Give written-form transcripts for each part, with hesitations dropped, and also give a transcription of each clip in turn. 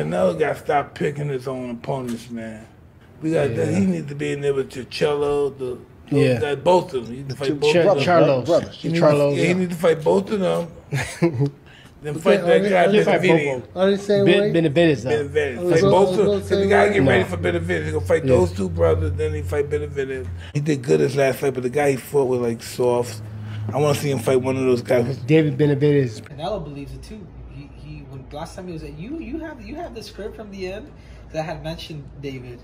Canelo got to stop picking his own opponents, man. We got that. He needs to be in there with Charlo, both of them. He needs to fight both of them. Charlo. He needs to fight both of them. Then fight that guy Benavidez. Are they saying Benavidez, though. Benavidez. Fight both of them. The guy get ready for Benavidez. He's going to fight those two brothers, then he fight Benavidez. He did good his last fight, but the guy he fought with, like, soft. I want to see him fight one of those guys. David Benavidez. Canelo believes it, too. When last time he was at you have the script from the end that I had mentioned David.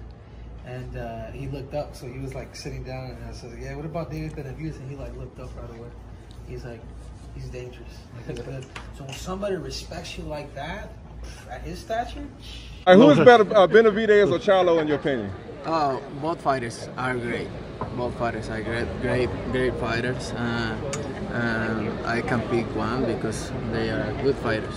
And he looked up, so he was, like, sitting down, and I was like, yeah, what about David Benavidez? And he, like, looked up right away. He's like, he's dangerous. Like, he's good. So when somebody respects you like that, at his stature... Right, who is better, Benavidez or Charlo, in your opinion? Both fighters are great. Both fighters are great fighters. I can pick one because they are good fighters.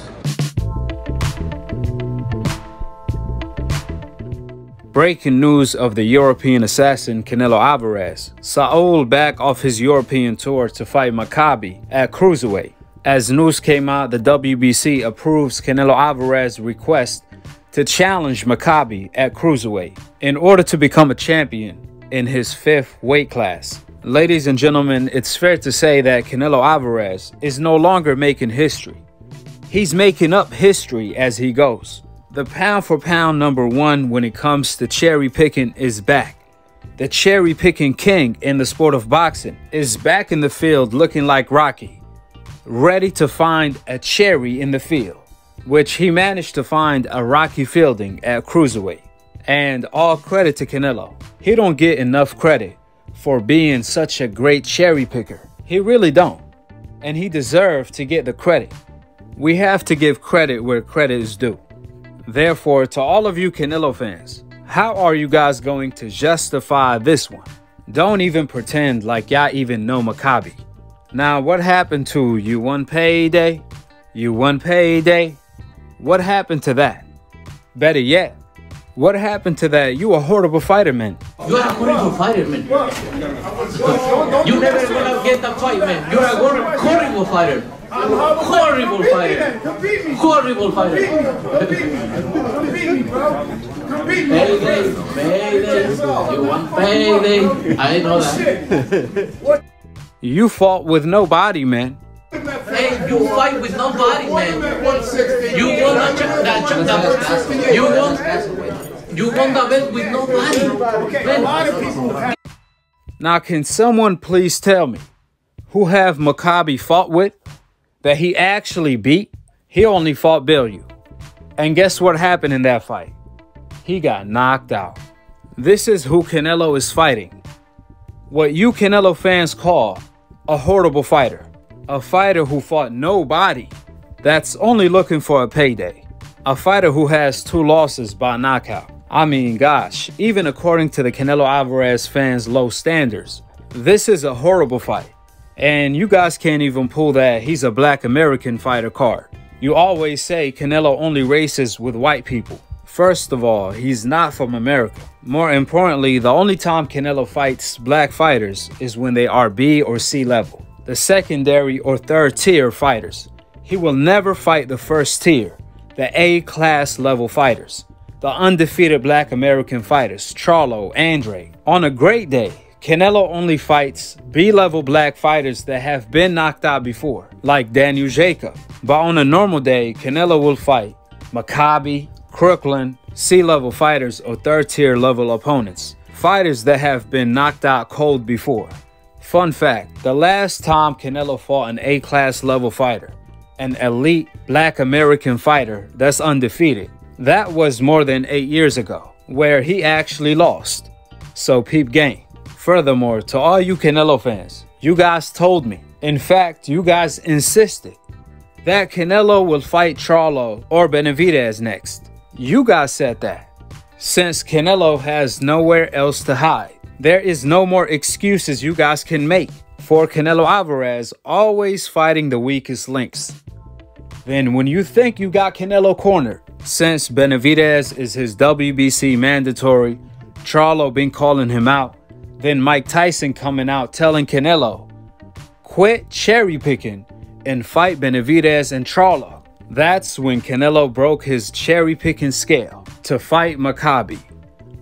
Breaking news of the European assassin Canelo Alvarez. Saul back off his European tour to fight Maccabi at cruiserweight. As news came out, the WBC approves Canelo Alvarez's request to challenge Maccabi at cruiserweight in order to become a champion in his 5th weight class. Ladies and gentlemen, it's fair to say that Canelo Alvarez is no longer making history. He's making up history as he goes. The pound-for-pound #1 when it comes to cherry picking is back. The cherry picking king in the sport of boxing is back in the field looking like Rocky, ready to find a cherry in the field, which he managed to find a Rocky fielding at cruiserweight. And all credit to Canelo. He don't get enough credit for being such a great cherry picker. He really don't. And he deserves to get the credit. We have to give credit where credit is due. Therefore, to all of you Canelo fans, how are you guys going to justify this one? Don't even pretend like y'all even know Maccabi. Now, what happened to you won payday? You won payday? What happened to that? Better yet, what happened to that? You a horrible fighter, man. You are a horrible fighter, man. You never gonna get that fight, man. You are a horrible fighter. Horrible fighter. Horrible fighter. Payday. You want payday. I know that. You fought with nobody, man. Hey, you fight with nobody, man. You won the bet with nobody. Now, can someone please tell me who have Maccabi fought with that he actually beat? He only fought Bellew. And guess what happened in that fight? He got knocked out. This is who Canelo is fighting. What you Canelo fans call a horrible fighter. A fighter who fought nobody, that's only looking for a payday. A fighter who has 2 losses by knockout. I mean, gosh, even according to the Canelo Alvarez fans' low standards, this is a horrible fight. And you guys can't even pull that he's a black American fighter card. You always say Canelo only races with white people. First of all, he's not from America. More importantly, the only time Canelo fights black fighters is when they are B or C level. The secondary or 3rd tier fighters. He will never fight the 1st tier, the A-class level fighters, the undefeated black American fighters, Charlo, Andre. On a great day, Canelo only fights B-level black fighters that have been knocked out before, like Daniel Jacob. But on a normal day, Canelo will fight Maccabi, Crooklyn, C-level fighters or 3rd tier level opponents, fighters that have been knocked out cold before. Fun fact, the last time Canelo fought an A-class level fighter, an elite black American fighter that's undefeated, that was more than 8 years ago, where he actually lost. So peep game. Furthermore, to all you Canelo fans, you guys told me, in fact, you guys insisted, that Canelo will fight Charlo or Benavidez next. You guys said that. Since Canelo has nowhere else to hide, there is no more excuses you guys can make for Canelo Alvarez always fighting the weakest links. Then when you think you got Canelo cornered, since Benavidez is his WBC mandatory, Charlo been calling him out, then Mike Tyson coming out telling Canelo, quit cherry picking and fight Benavidez and Charlo. That's when Canelo broke his cherry-picking scale to fight Maccabi,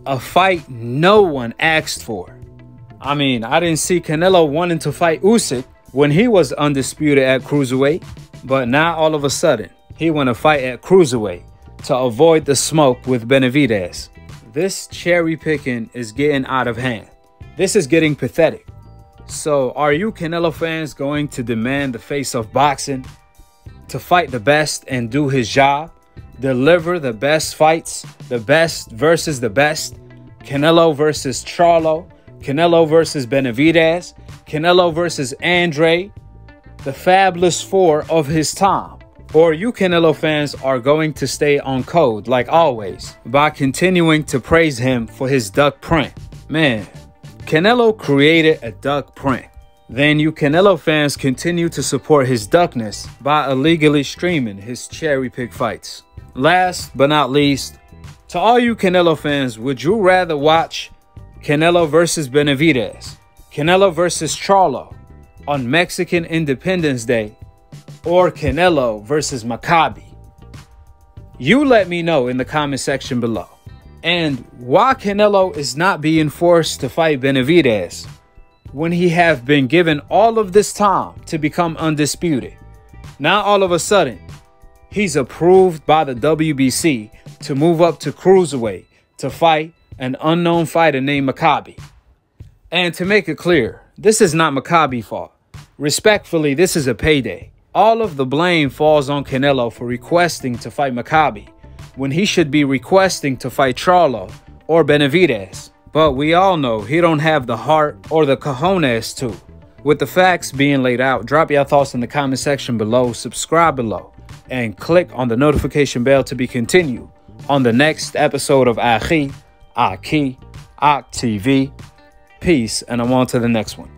a fight no one asked for. I mean, I didn't see Canelo wanting to fight Usyk when he was undisputed at cruiserweight, but now all of a sudden, he want to fight at cruiserweight to avoid the smoke with Benavidez. This cherry-picking is getting out of hand. This is getting pathetic. So, are you Canelo fans going to demand the face of boxing to fight the best and do his job? Deliver the best fights, the best versus the best? Canelo versus Charlo, Canelo versus Benavidez, Canelo versus Andre, the fabulous four of his time. Or you Canelo fans are going to stay on code like always by continuing to praise him for his duck print. Man, Canelo created a duck print. Then you Canelo fans continue to support his duckness by illegally streaming his cherry-pick fights. Last but not least, to all you Canelo fans, would you rather watch Canelo versus Benavidez, Canelo versus Charlo on Mexican Independence Day, or Canelo versus Maccabi? You let me know in the comment section below. And why Canelo is not being forced to fight Benavidez when he have been given all of this time to become undisputed. Now all of a sudden, he's approved by the WBC to move up to cruiserweight to fight an unknown fighter named Maccabi. And to make it clear, this is not Maccabi's fault. Respectfully, this is a payday. All of the blame falls on Canelo for requesting to fight Maccabi when he should be requesting to fight Charlo or Benavidez. But we all know he don't have the heart or the cojones to. With the facts being laid out, drop your thoughts in the comment section below, subscribe below, and click on the notification bell to be continued on the next episode of Akhi, Akhi, TV. Peace, and I'm on to the next one.